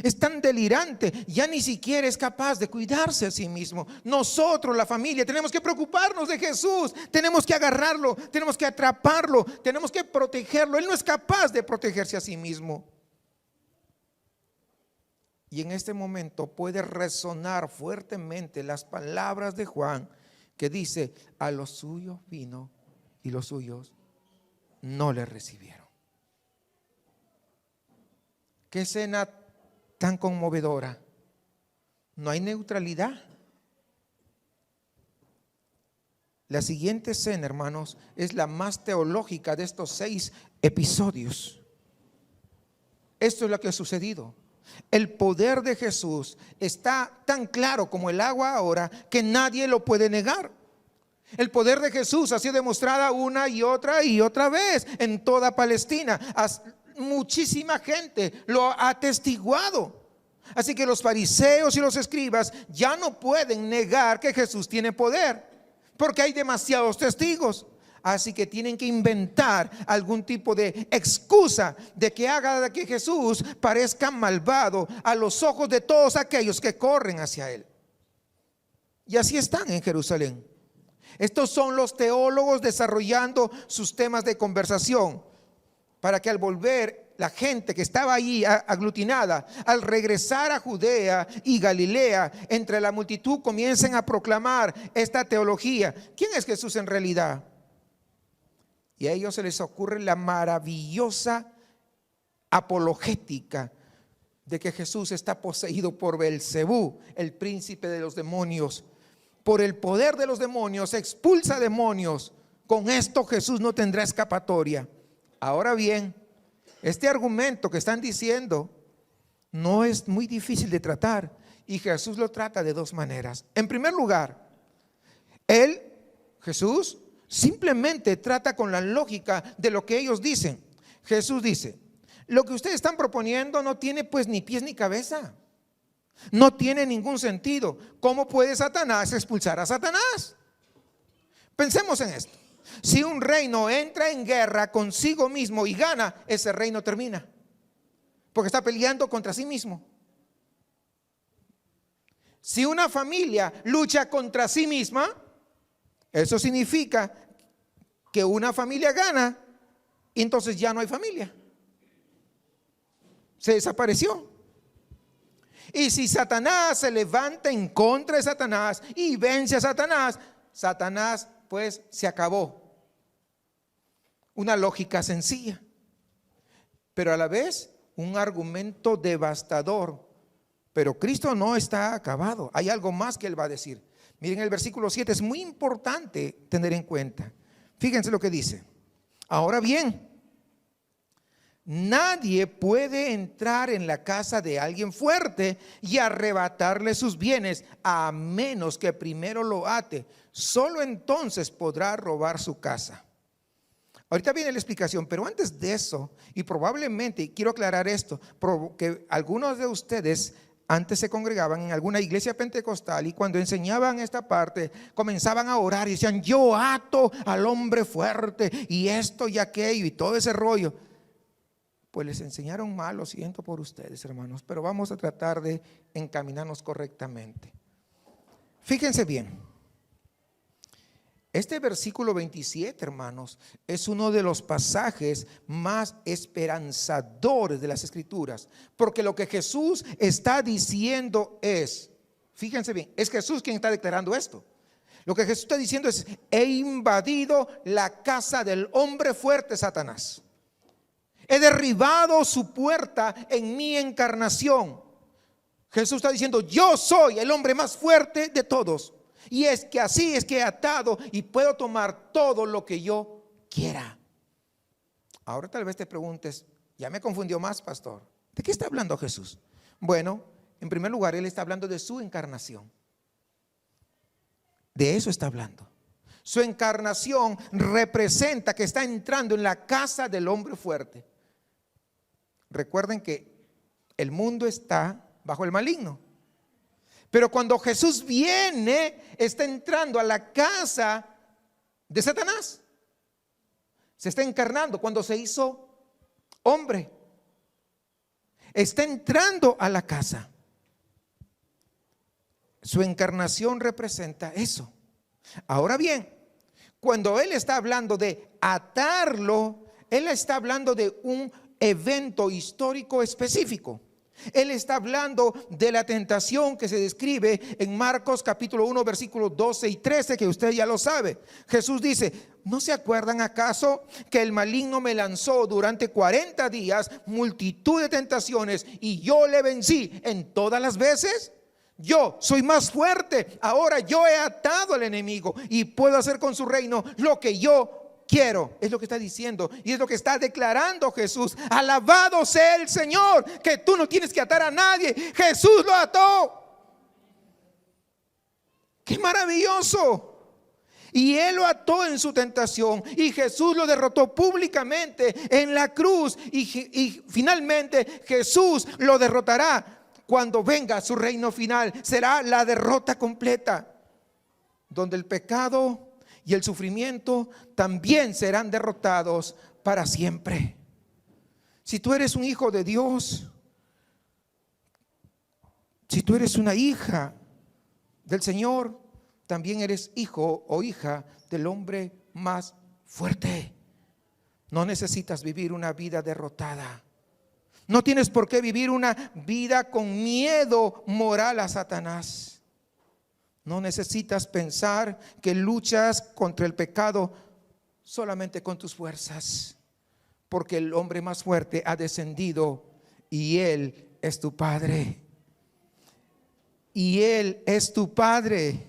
Es tan delirante, ya ni siquiera es capaz de cuidarse a sí mismo. Nosotros, la familia, tenemos que preocuparnos de Jesús, tenemos que agarrarlo, tenemos que atraparlo, tenemos que protegerlo. Él no es capaz de protegerse a sí mismo. Y en este momento puede resonar fuertemente las palabras de Juan, que dice, a los suyos vino y los suyos no le recibieron. Qué escena tan conmovedora. No hay neutralidad. La siguiente escena, hermanos, es la más teológica de estos 6 episodios. Esto es lo que ha sucedido. El poder de Jesús está tan claro como el agua ahora que nadie lo puede negar. El poder de Jesús ha sido demostrado una y otra vez en toda Palestina. Muchísima gente lo ha atestiguado. Así que los fariseos y los escribas ya no pueden negar que Jesús tiene poder, porque hay demasiados testigos. Así que tienen que inventar algún tipo de excusa de que haga de que Jesús parezca malvado a los ojos de todos aquellos que corren hacia él. Y así están en Jerusalén. Estos son los teólogos desarrollando sus temas de conversación para que al volver la gente que estaba ahí aglutinada, al regresar a Judea y Galilea, entre la multitud comiencen a proclamar esta teología. ¿Quién es Jesús en realidad? Y a ellos se les ocurre la maravillosa apologética de que Jesús está poseído por Beelzebú, el príncipe de los demonios. Por el poder de los demonios expulsa demonios. Con esto Jesús no tendrá escapatoria. Ahora bien, este argumento que están diciendo no es muy difícil de tratar, y Jesús lo trata de 2 maneras. En primer lugar, Jesús simplemente trata con la lógica de lo que ellos dicen. Jesús dice, lo que ustedes están proponiendo no tiene pues ni pies ni cabeza. No tiene ningún sentido. ¿Cómo puede Satanás expulsar a Satanás? Pensemos en esto. Si un reino entra en guerra consigo mismo y gana, ese reino termina, porque está peleando contra sí mismo. Si una familia lucha contra sí misma, eso significa que una familia gana y entonces ya no hay familia. Se desapareció. Y si Satanás se levanta en contra de Satanás y vence a Satanás, Satanás pues se acabó. Una lógica sencilla, pero a la vez un argumento devastador. Pero Cristo no está acabado. Hay algo más que Él va a decir. Miren el versículo 7, es muy importante tener en cuenta. Fíjense lo que dice. Ahora bien, nadie puede entrar en la casa de alguien fuerte y arrebatarle sus bienes a menos que primero lo ate. Solo entonces podrá robar su casa. Ahorita viene la explicación, pero antes de eso, y probablemente, quiero aclarar esto, porque algunos de ustedes antes se congregaban en alguna iglesia pentecostal y cuando enseñaban esta parte comenzaban a orar y decían: yo ato al hombre fuerte y esto y aquello y todo ese rollo. Pues les enseñaron mal, lo siento por ustedes, hermanos, pero vamos a tratar de encaminarnos correctamente. Fíjense bien. Este versículo 27, hermanos, es uno de los pasajes más esperanzadores de las Escrituras, porque lo que Jesús está diciendo es, fíjense bien, es Jesús quien está declarando esto. Lo que Jesús está diciendo es: he invadido la casa del hombre fuerte, Satanás. He derribado su puerta en mi encarnación. Jesús está diciendo: yo soy el hombre más fuerte de todos. Y es que así es que he atado y puedo tomar todo lo que yo quiera. Ahora tal vez te preguntes: ya me confundió más, pastor. ¿De qué está hablando Jesús? Bueno, en primer lugar, Él está hablando de su encarnación. De eso está hablando. Su encarnación representa que está entrando en la casa del hombre fuerte. Recuerden que el mundo está bajo el maligno. Pero cuando Jesús viene, está entrando a la casa de Satanás. Se está encarnando cuando se hizo hombre. Está entrando a la casa. Su encarnación representa eso. Ahora bien, cuando Él está hablando de atarlo, Él está hablando de un evento histórico específico. Él está hablando de la tentación que se describe en Marcos capítulo 1 versículos 12 y 13, que usted ya lo sabe. Jesús dice: ¿no se acuerdan acaso que el maligno me lanzó durante 40 días multitud de tentaciones y yo le vencí en todas las veces? Yo soy más fuerte. Ahora yo he atado al enemigo y puedo hacer con su reino lo que yo quiero. Es lo que está diciendo y es lo que está declarando Jesús. Alabado sea el Señor, que tú no tienes que atar a nadie. Jesús lo ató. ¡Qué maravilloso! Y Él lo ató en su tentación y Jesús lo derrotó públicamente en la cruz. Y finalmente Jesús lo derrotará cuando venga su reino final. Será la derrota completa, donde el pecado y el sufrimiento también serán derrotados para siempre. Si tú eres un hijo de Dios, si tú eres una hija del Señor, también eres hijo o hija del hombre más fuerte. No necesitas vivir una vida derrotada. No tienes por qué vivir una vida con miedo moral a Satanás. No necesitas pensar que luchas contra el pecado solamente con tus fuerzas, porque el hombre más fuerte ha descendido y Él es tu Padre. Y Él es tu Padre.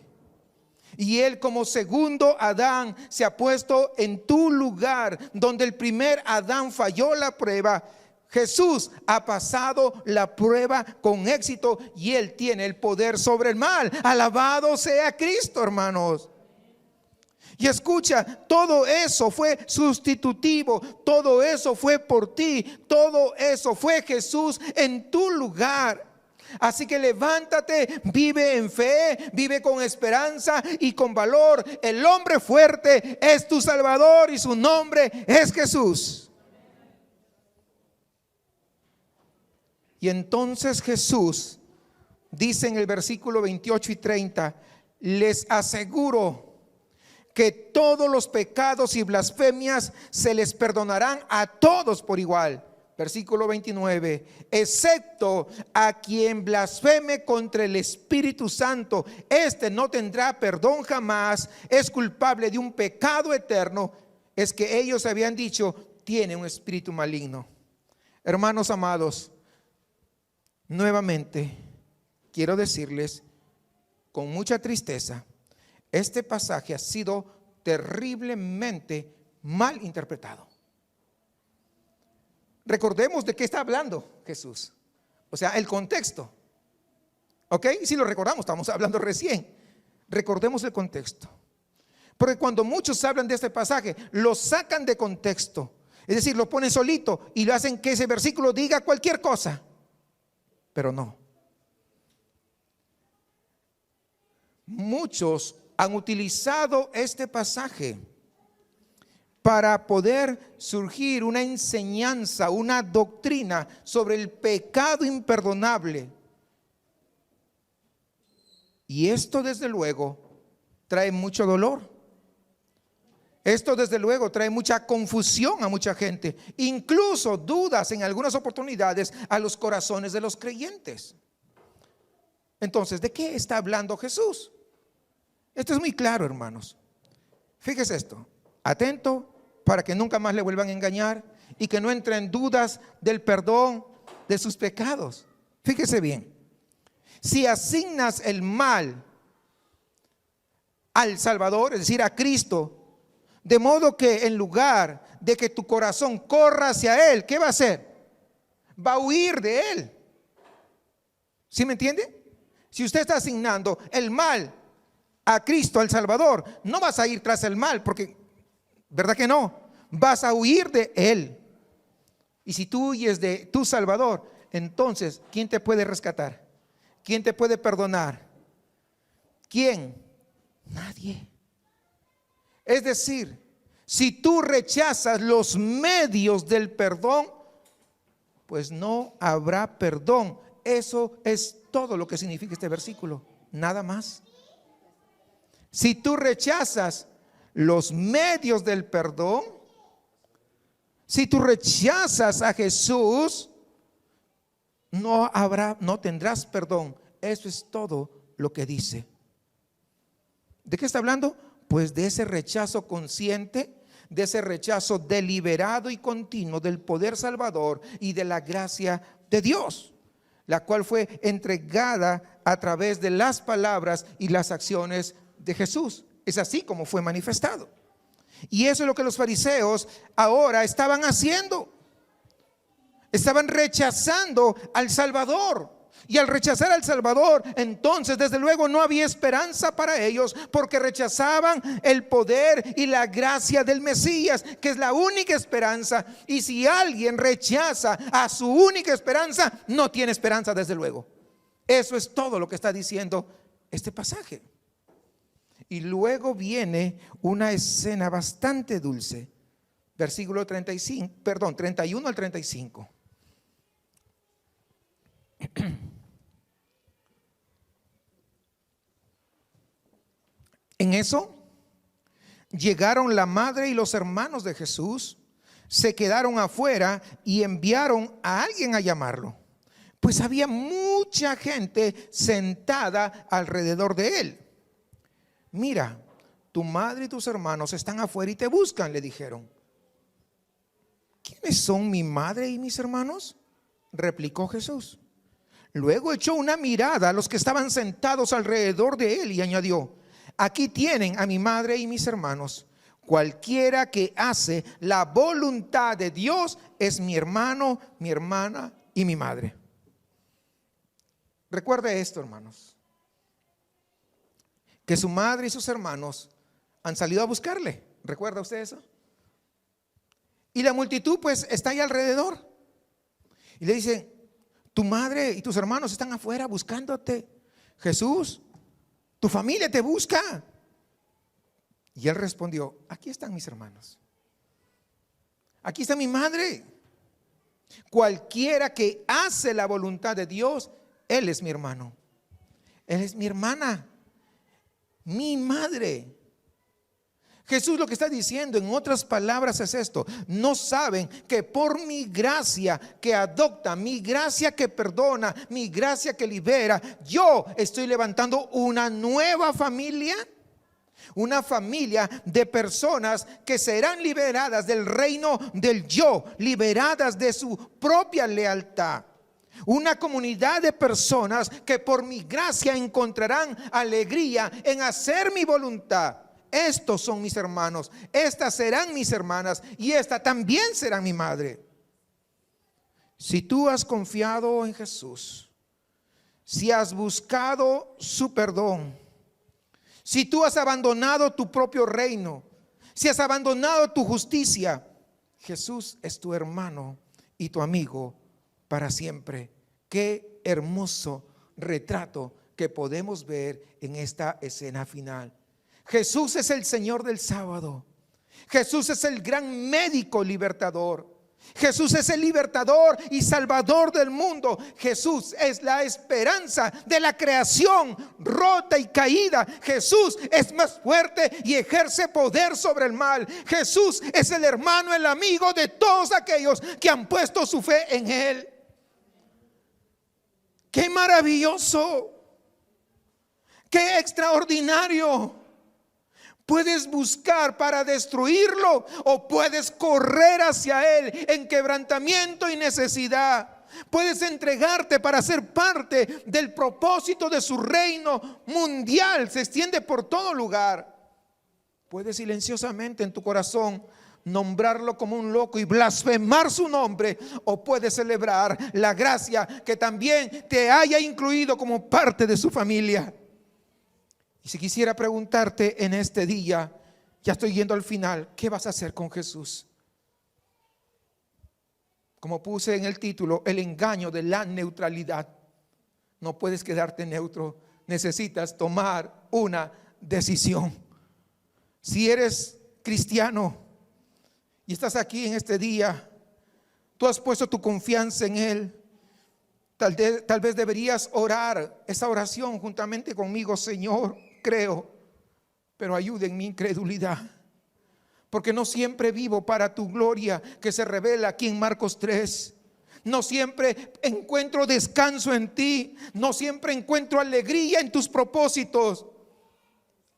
Y Él, como segundo Adán, se ha puesto en tu lugar. Donde el primer Adán falló la prueba, Jesús ha pasado la prueba con éxito y Él tiene el poder sobre el mal. Alabado sea Cristo, hermanos. Y escucha, todo eso fue sustitutivo, todo eso fue por ti, todo eso fue Jesús en tu lugar. Así que levántate, vive en fe, vive con esperanza y con valor. El hombre fuerte es tu Salvador y su nombre es Jesús. Y entonces Jesús dice en el versículo 28 y 30: les aseguro que todos los pecados y blasfemias se les perdonarán a todos por igual. Versículo 29: excepto a quien blasfeme contra el Espíritu Santo, este no tendrá perdón jamás, es culpable de un pecado eterno. Es que ellos habían dicho: tiene un espíritu maligno. Hermanos amados, nuevamente quiero decirles con mucha tristeza, este pasaje ha sido terriblemente mal interpretado. Recordemos de qué está hablando Jesús, o sea, el contexto. ¿Ok? Si lo recordamos, estamos hablando recién. Recordemos el contexto. Porque cuando muchos hablan de este pasaje, lo sacan de contexto. Es decir, lo ponen solito y lo hacen que ese versículo diga cualquier cosa. Pero no. Muchos han utilizado este pasaje para poder surgir una enseñanza, una doctrina sobre el pecado imperdonable. Y esto desde luego trae mucho dolor. Esto desde luego trae mucha confusión a mucha gente, incluso dudas en algunas oportunidades a los corazones de los creyentes. Entonces, ¿de qué está hablando Jesús? Esto es muy claro, hermanos. Fíjese esto, atento para que nunca más le vuelvan a engañar y que no entre en dudas del perdón de sus pecados. Fíjese bien. Si asignas el mal al Salvador, es decir, a Cristo, de modo que en lugar de que tu corazón corra hacia Él, ¿qué va a hacer? Va a huir de Él. ¿Sí me entiende? Si usted está asignando el mal a Cristo, al Salvador, no vas a ir tras el mal, porque, ¿verdad que no? Vas a huir de Él. Y si tú huyes de tu Salvador, entonces, ¿quién te puede rescatar? ¿Quién te puede perdonar? ¿Quién? Nadie. Es decir, si tú rechazas los medios del perdón, pues no habrá perdón. Eso es todo lo que significa este versículo, nada más. Si tú rechazas los medios del perdón, si tú rechazas a Jesús, no tendrás perdón. Eso es todo lo que dice. ¿De qué está hablando? Pues de ese rechazo consciente, de ese rechazo deliberado y continuo del poder salvador y de la gracia de Dios, la cual fue entregada a través de las palabras y las acciones de Jesús. Es así como fue manifestado. Y eso es lo que los fariseos ahora estaban haciendo. Estaban rechazando al Salvador. Y al rechazar al Salvador, entonces desde luego no había esperanza para ellos, porque rechazaban el poder y la gracia del Mesías, que es la única esperanza. Y si alguien rechaza a su única esperanza, no tiene esperanza desde luego. Eso es todo lo que está diciendo este pasaje. Y luego viene una escena bastante dulce. Versículo 31 al 35. En eso llegaron la madre y los hermanos de Jesús, se quedaron afuera y enviaron a alguien a llamarlo, pues había mucha gente sentada alrededor de él. Mira, tu madre y tus hermanos están afuera y te buscan, le dijeron. ¿Quiénes son mi madre y mis hermanos?, replicó Jesús. Luego echó una mirada a los que estaban sentados alrededor de él y añadió: aquí tienen a mi madre y mis hermanos. Cualquiera que hace la voluntad de Dios es mi hermano, mi hermana y mi madre. Recuerde esto, hermanos, que su madre y sus hermanos han salido a buscarle. ¿Recuerda usted eso? Y la multitud pues está ahí alrededor. Y le dicen: tu madre y tus hermanos están afuera buscándote. Jesús, tu familia te busca. Y él respondió: aquí están mis hermanos, aquí está mi madre. Cualquiera que hace la voluntad de Dios, él es mi hermano, él es mi hermana, mi madre. Jesús lo que está diciendo en otras palabras es esto: no saben que por mi gracia que adopta, mi gracia que perdona, mi gracia que libera, yo estoy levantando una nueva familia. Una familia de personas que serán liberadas del reino del yo, liberadas de su propia lealtad. Una comunidad de personas que por mi gracia encontrarán alegría en hacer mi voluntad. Estos son mis hermanos, estas serán mis hermanas y esta también será mi madre. Si tú has confiado en Jesús, si has buscado su perdón, si tú has abandonado tu propio reino, si has abandonado tu justicia, Jesús es tu hermano y tu amigo para siempre. Qué hermoso retrato que podemos ver en esta escena final. Jesús es el Señor del sábado. Jesús es el gran médico libertador. Jesús es el libertador y salvador del mundo. Jesús es la esperanza de la creación rota y caída. Jesús es más fuerte y ejerce poder sobre el mal. Jesús es el hermano, el amigo de todos aquellos que han puesto su fe en Él. ¡Qué maravilloso! ¡Qué extraordinario! Puedes buscar para destruirlo o puedes correr hacia Él en quebrantamiento y necesidad. Puedes entregarte para ser parte del propósito de su reino mundial. Se extiende por todo lugar. Puedes silenciosamente en tu corazón nombrarlo como un loco y blasfemar su nombre, o puedes celebrar la gracia que también te haya incluido como parte de su familia. Y si quisiera preguntarte en este día, ya estoy yendo al final, ¿qué vas a hacer con Jesús? Como puse en el título, el engaño de la neutralidad. No puedes quedarte neutro, necesitas tomar una decisión. Si eres cristiano y estás aquí en este día, tú has puesto tu confianza en Él. Tal vez deberías orar esa oración juntamente conmigo. Señor, creo, pero ayuda en mi incredulidad, porque no siempre vivo para tu gloria que se revela aquí en Marcos 3. No siempre encuentro descanso en ti, no siempre encuentro alegría en tus propósitos.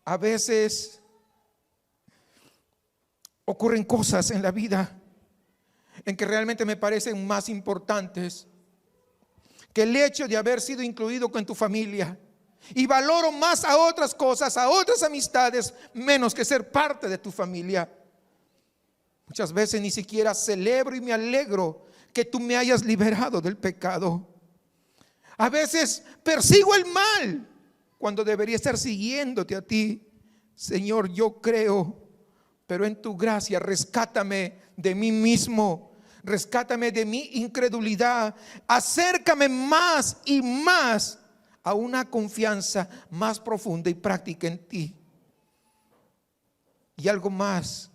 A veces ocurren cosas en la vida en que realmente me parecen más importantes que el hecho de haber sido incluido con tu familia. Y valoro más a otras cosas, a otras amistades, menos que ser parte de tu familia. Muchas veces ni siquiera celebro y me alegro que tú me hayas liberado del pecado. A veces persigo el mal cuando debería estar siguiéndote a ti. Señor, yo creo, pero en tu gracia rescátame de mí mismo. Rescátame de mi incredulidad. Acércame más y más a una confianza más profunda y práctica en ti. Y algo más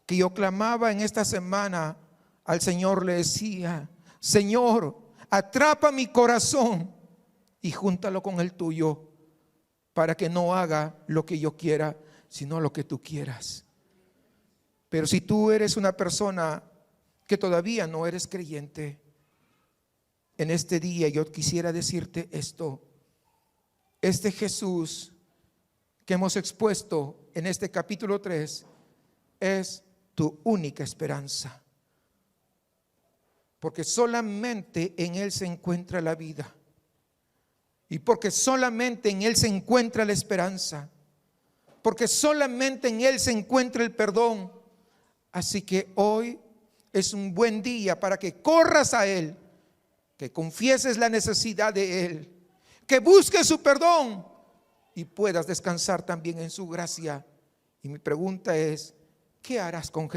que yo clamaba en esta semana al Señor, le decía: Señor, atrapa mi corazón y júntalo con el tuyo, para que no haga lo que yo quiera, sino lo que tú quieras. Pero si tú eres una persona que todavía no eres creyente, en este día yo quisiera decirte esto: este Jesús que hemos expuesto en este capítulo 3 es tu única esperanza, porque solamente en Él se encuentra la vida, y porque solamente en Él se encuentra la esperanza, porque solamente en Él se encuentra el perdón. Así que hoy es un buen día para que corras a Él, que confieses la necesidad de Él, que busques su perdón y puedas descansar también en su gracia. Y mi pregunta es: ¿qué harás con Jesús?